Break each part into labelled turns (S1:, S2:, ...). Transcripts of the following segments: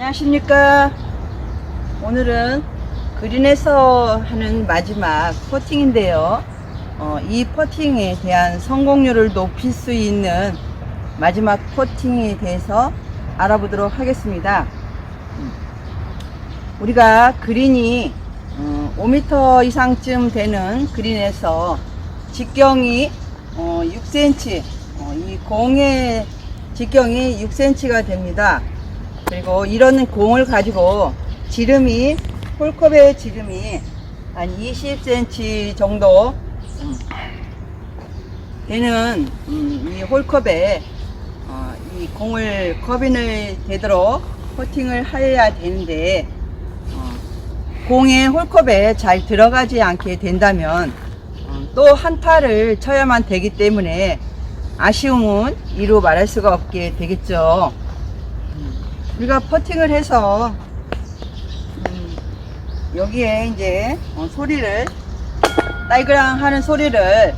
S1: 안녕하십니까. 오늘은 그린에서 하는 마지막 퍼팅인데요. 이 퍼팅에 대한 성공률을 높일 수 있는 마지막 퍼팅에 대해서 알아보도록 하겠습니다. 우리가 그린이 5m 이상쯤 되는 그린에서 직경이 6cm, 이 공의 직경이 6cm가 됩니다. 그리고 이런 공을 가지고 지름이, 홀컵의 지름이 한 20cm 정도 되는 이 홀컵에 이 공을 커빈을 되도록 퍼팅을 해야 되는데, 공의 홀컵에 잘 들어가지 않게 된다면 또 한타를 쳐야만 되기 때문에 아쉬움은 이루 말할 수가 없게 되겠죠. 우리가 퍼팅을 해서 여기에 이제 소리를 딸그랑 하는 소리를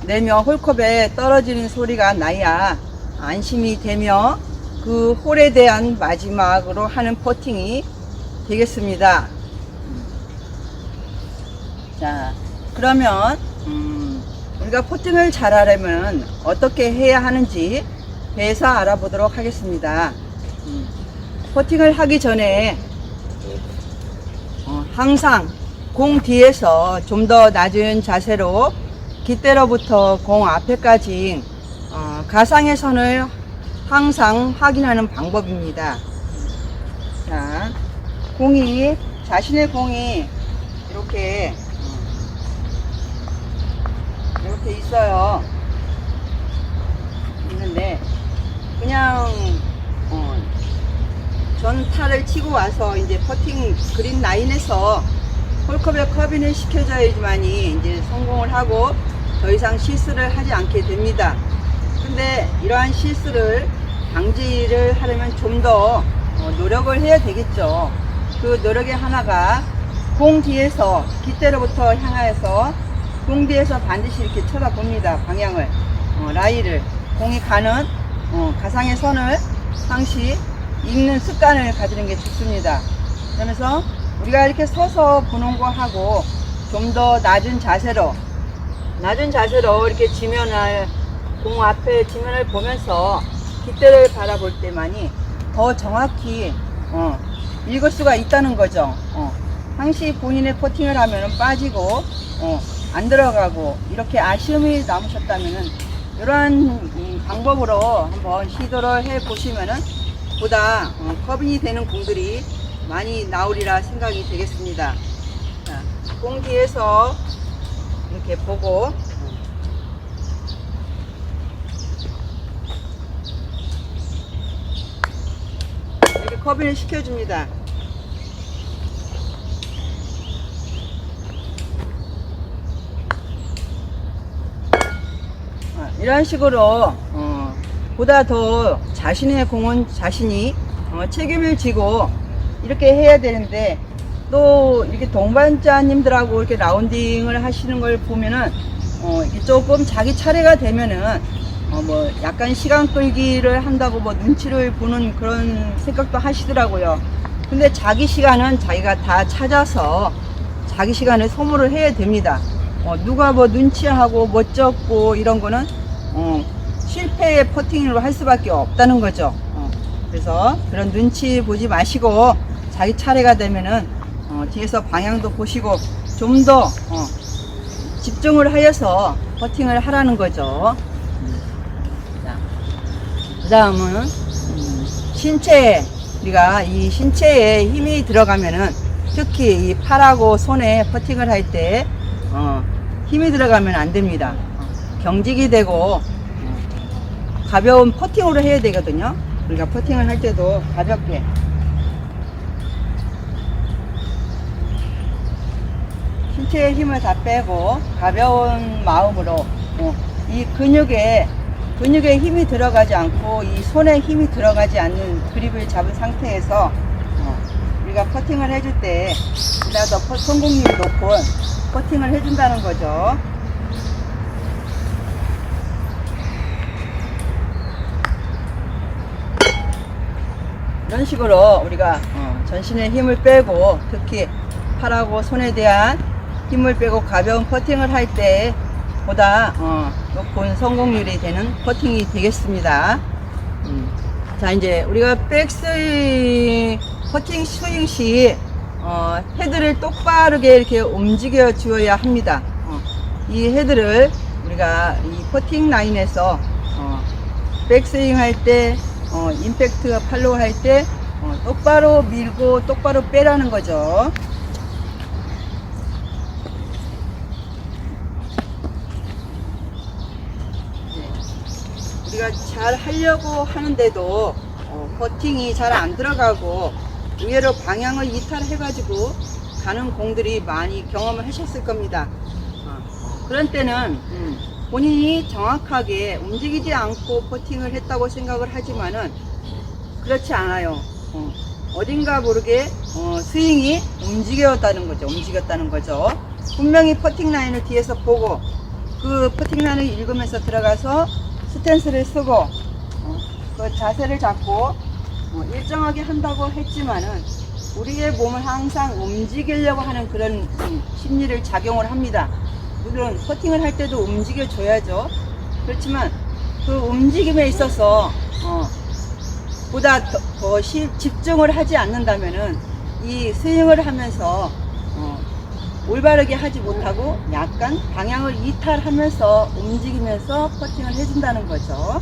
S1: 내며 홀컵에 떨어지는 소리가 나야 안심이 되며 그 홀에 대한 마지막으로 하는 퍼팅이 되겠습니다. 자, 그러면 우리가 퍼팅을 잘하려면 어떻게 해야 하는지 대해서 알아보도록 하겠습니다. 퍼팅을 하기 전에 항상 공 뒤에서 좀 더 낮은 자세로 깃대로부터 공 앞에까지 가상의 선을 항상 확인하는 방법입니다. 자, 자신의 공이 이렇게 있어요. 있는데 그냥 전타를 치고 와서 이제 퍼팅 그린 라인에서 홀컵에 커빈을 시켜줘야지만이 이제 성공을 하고 더 이상 실수를 하지 않게 됩니다. 근데 이러한 실수를 방지를 하려면 좀 더 노력을 해야 되겠죠. 그 노력의 하나가 공 뒤에서 깃대로부터 향하여서 공 뒤에서 반드시 이렇게 쳐다봅니다. 방향을, 라이를, 공이 가는 가상의 선을 항시 읽는 습관을 가지는 게 좋습니다. 그러면서 우리가 이렇게 서서 보는 거 하고 좀 더 낮은 자세로 이렇게 지면을, 공 앞에 지면을 보면서 깃대를 바라볼 때만이 더 정확히 읽을 수가 있다는 거죠. 항시 본인의 퍼팅을 하면은 빠지고 안 들어가고 이렇게 아쉬움이 남으셨다면은 이러한 방법으로 한번 시도를 해 보시면은 보다 커빙이 되는 공들이 많이 나오리라 생각이 되겠습니다. 자, 공 뒤에서 이렇게 보고 이렇게 커빙을 시켜줍니다. 이런 식으로 보다 더 자신의 공은 자신이 책임을 지고 이렇게 해야 되는데, 또 이렇게 동반자님들하고 이렇게 라운딩을 하시는 걸 보면은 이게 조금 자기 차례가 되면은 뭐 약간 시간 끌기를 한다고 뭐 눈치를 보는 그런 생각도 하시더라고요. 근데 자기 시간은 자기가 다 찾아서 자기 시간에 소모를 해야 됩니다. 누가 뭐 눈치하고 멋쩍고 이런 거는 실패의 퍼팅으로 할 수밖에 없다는 거죠. 그래서 그런 눈치 보지 마시고 자기 차례가 되면은 뒤에서 방향도 보시고 좀 더 집중을 하여서 퍼팅을 하라는 거죠. 그 다음은 우리가 이 신체에 힘이 들어가면은, 특히 이 팔하고 손에 퍼팅을 할 때 힘이 들어가면 안 됩니다. 경직이 되고 가벼운 퍼팅으로 해야 되거든요. 우리가 퍼팅을 할 때도 가볍게 신체의 힘을 다 빼고 가벼운 마음으로 이 근육에 힘이 들어가지 않고 이 손에 힘이 들어가지 않는 그립을 잡은 상태에서 우리가 퍼팅을 해줄 때 보다 더 성공률이 높은 퍼팅을 해준다는 거죠. 이런 식으로 우리가 전신의 힘을 빼고 특히 팔하고 손에 대한 힘을 빼고 가벼운 퍼팅을 할 때 보다 높은 성공률이 되는 퍼팅이 되겠습니다. 자, 이제 우리가 백스윙 퍼팅 스윙 시 헤드를 똑바르게 이렇게 움직여 주어야 합니다. 이 헤드를 우리가 이 퍼팅 라인에서 백스윙 할 때 임팩트 팔로우 할 때 똑바로 밀고 똑바로 빼라는 거죠. 우리가 잘 하려고 하는데도 퍼팅이 잘 안 들어가고 의외로 방향을 이탈해 가지고 가는 공들이 많이 경험을 하셨을 겁니다. 그런 때는 본인이 정확하게 움직이지 않고 퍼팅을 했다고 생각을 하지만은 그렇지 않아요. 어딘가 모르게 스윙이 움직였다는 거죠. 분명히 퍼팅 라인을 뒤에서 보고 그 퍼팅 라인을 읽으면서 들어가서 스탠스를 쓰고 그 자세를 잡고 일정하게 한다고 했지만은 우리의 몸을 항상 움직이려고 하는 그런 심리를 작용을 합니다. 물론 퍼팅을 할 때도 움직여 줘야죠. 그렇지만 그 움직임에 있어서 보다 더 집중을 하지 않는다면은 이 스윙을 하면서 올바르게 하지 못하고 약간 방향을 이탈하면서 움직이면서 퍼팅을 해준다는 거죠.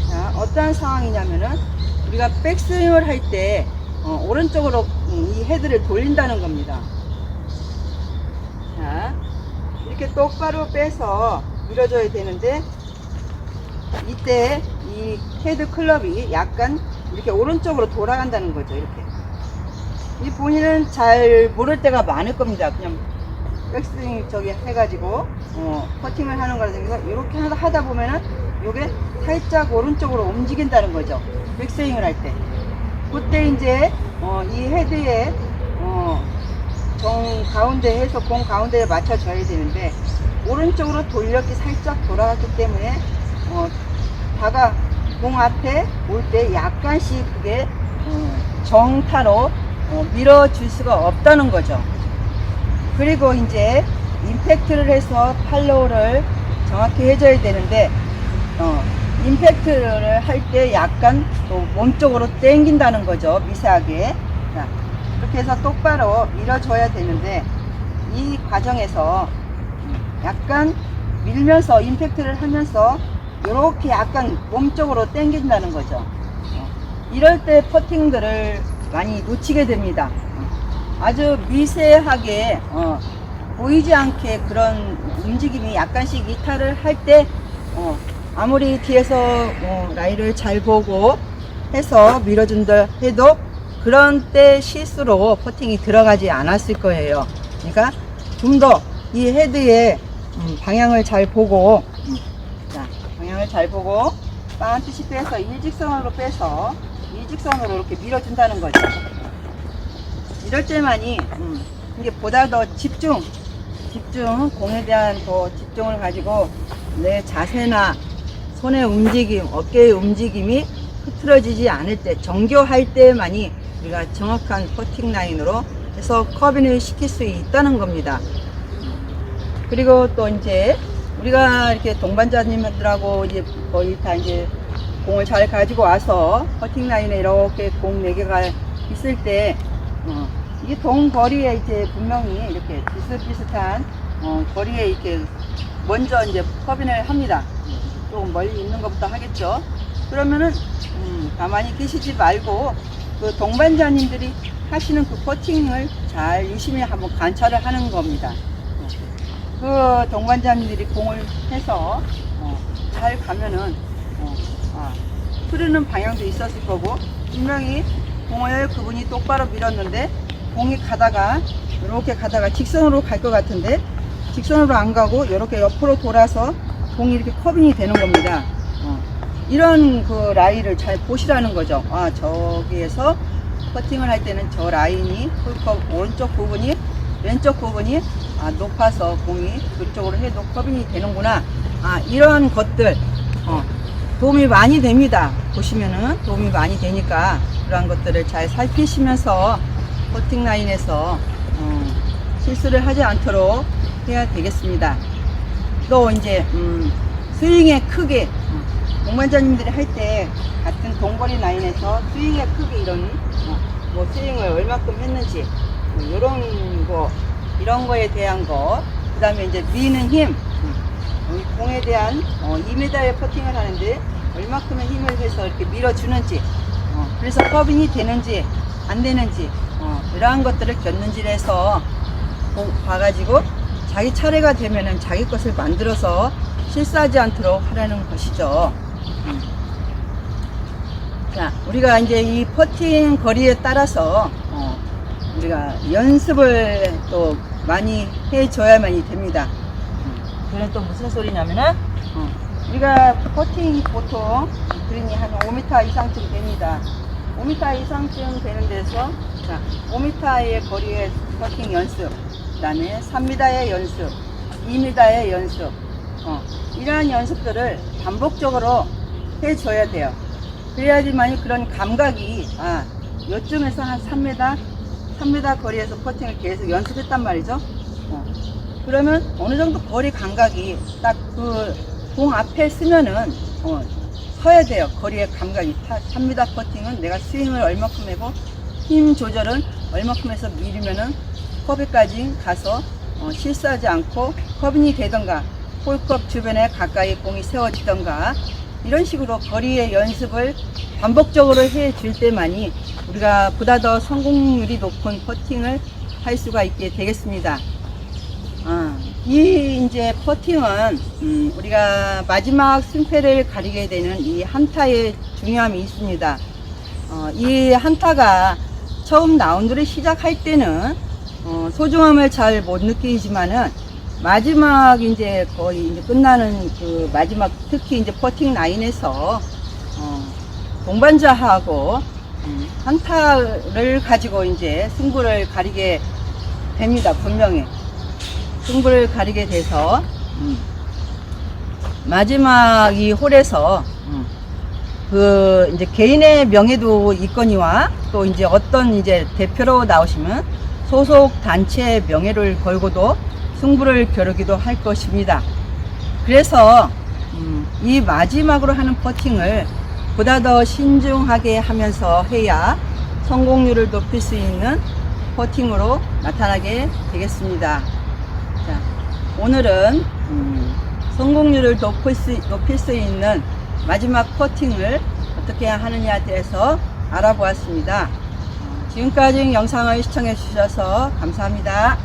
S1: 자, 어떠한 상황이냐면은 우리가 백스윙을 할 때 오른쪽으로 이 헤드를 돌린다는 겁니다. 자, 이렇게 똑바로 빼서 밀어줘야 되는데 이때 이 헤드 클럽이 약간 이렇게 오른쪽으로 돌아간다는 거죠. 이렇게 이 본인은 잘 모를 때가 많을 겁니다. 그냥 백스윙 저기 해가지고 퍼팅을 하는 거라서 이렇게 하다 보면은 요게 살짝 오른쪽으로 움직인다는 거죠. 백스윙을 할 때. 그때 이제 이 헤드에 정 가운데 해서 공 가운데에 맞춰줘야 되는데 오른쪽으로 돌렸기 살짝 돌아갔기 때문에 다가 공 앞에 올 때 약간씩 그게 정타로 밀어줄 수가 없다는 거죠. 그리고 이제 임팩트를 해서 팔로우를 정확히 해줘야 되는데 임팩트를 할 때 약간 또 몸쪽으로 당긴다는 거죠. 미세하게. 자, 이렇게 해서 똑바로 밀어줘야 되는데 이 과정에서 약간 밀면서 임팩트를 하면서 이렇게 약간 몸쪽으로 당긴다는 거죠. 이럴 때 퍼팅들을 많이 놓치게 됩니다. 아주 미세하게 보이지 않게 그런 움직임이 약간씩 이탈을 할 때 아무리 뒤에서 라인을 잘 보고 해서 밀어준다 해도 그런 때 실수로 퍼팅이 들어가지 않았을 거예요. 그러니까 좀 더 이 헤드의 방향을 잘 보고 자, 방향을 잘 보고 반드시 빼서 일직선으로 빼서 일직선으로 이렇게 밀어준다는 거죠. 이럴 때만이 이게 보다 더 집중 공에 대한 더 집중을 가지고 내 자세나 손의 움직임, 어깨의 움직임이 흐트러지지 않을 때, 정교할 때만이 우리가 정확한 퍼팅 라인으로 해서 커빙을 시킬 수 있다는 겁니다. 그리고 또 이제 우리가 이렇게 동반자님들하고 이제 거의 다 이제 공을 잘 가지고 와서 퍼팅 라인에 이렇게 공 4개가 있을 때 이게 동거리에 이제 분명히 이렇게 비슷비슷한 거리에 이렇게 먼저 이제 커빙을 합니다. 조금 멀리 있는 것부터 하겠죠. 그러면은 가만히 계시지 말고 그 동반자님들이 하시는 그 퍼팅을 잘 유심히 한번 관찰을 하는 겁니다. 그 동반자님들이 공을 해서 잘 가면은 흐르는 방향도 있었을 거고 분명히 공을 그분이 똑바로 밀었는데 공이 가다가 이렇게 가다가 직선으로 갈 것 같은데 직선으로 안 가고 이렇게 옆으로 돌아서 공이 이렇게 커빙이 되는 겁니다. 이런 그 라인을 잘 보시라는 거죠. 저기에서 퍼팅을 할 때는 저 라인이 오른쪽 부분이 왼쪽 부분이 높아서 공이 그쪽으로 해도 커빙이 되는구나. 이런 것들 도움이 많이 됩니다. 보시면은 도움이 많이 되니까 그러한 것들을 잘 살피시면서 퍼팅 라인에서 실수를 하지 않도록 해야 되겠습니다. 또 이제 스윙의 크기, 동반자님들이 할 때 같은 동거리 라인에서 스윙의 크기 뭐 스윙을 얼마큼 했는지 이런 거에 대한 거, 그 다음에 이제 미는 힘, 이 공에 대한 2m의 퍼팅을 하는데 얼마큼의 힘을 해서 이렇게 밀어주는지, 그래서 커빙이 되는지 안 되는지 이러한 것들을 견눈질해서 봐가지고 자기 차례가 되면은 자기 것을 만들어서 실수하지 않도록 하라는 것이죠. 자, 우리가 이제 이 퍼팅 거리에 따라서 우리가 연습을 또 많이 해줘야만이 됩니다. 그건 또 무슨 소리냐면은 우리가 퍼팅이 보통 그린이 한 5m 이상쯤 됩니다. 5m 이상쯤 되는 데서 자, 5m의 거리의 퍼팅 연습, 그 다음에 3m의 연습, 2m의 연습, 이러한 연습들을 반복적으로 해줘야 돼요. 그래야지만 그런 감각이 요쯤에서 한 3m 거리에서 퍼팅을 계속 연습했단 말이죠. 그러면 어느 정도 거리 감각이 딱 그 공 앞에 쓰면은 서야 돼요. 거리의 감각이 3m 퍼팅은 내가 스윙을 얼마큼 하고 힘 조절은 얼마큼 해서 밀으면은 커브까지 가서 실수하지 않고 커빙이 되던가 홀컵 주변에 가까이 공이 세워지던가 이런 식으로 거리의 연습을 반복적으로 해줄 때만이 우리가 보다 더 성공률이 높은 퍼팅을 할 수가 있게 되겠습니다. 이 이제 퍼팅은 우리가 마지막 승패를 가리게 되는 이 한타의 중요함이 있습니다. 이 한타가 처음 라운드를 시작할 때는 소중함을 잘 못 느끼지만은 마지막 이제 거의 이제 끝나는 그 마지막 특히 이제 퍼팅 라인에서 동반자하고 한타를 가지고 이제 승부를 가리게 됩니다. 분명히 승부를 가리게 돼서 마지막 이 홀에서 그 이제 개인의 명예도 있거니와 또 이제 어떤 이제 대표로 나오시면 소속 단체의 명예를 걸고도 승부를 겨루기도 할 것입니다. 그래서 이 마지막으로 하는 퍼팅을 보다 더 신중하게 하면서 해야 성공률을 높일 수 있는 퍼팅으로 나타나게 되겠습니다. 자, 오늘은 성공률을 높일 수 있는 마지막 퍼팅을 어떻게 하느냐에 대해서 알아보았습니다. 지금까지 영상을 시청해 주셔서 감사합니다.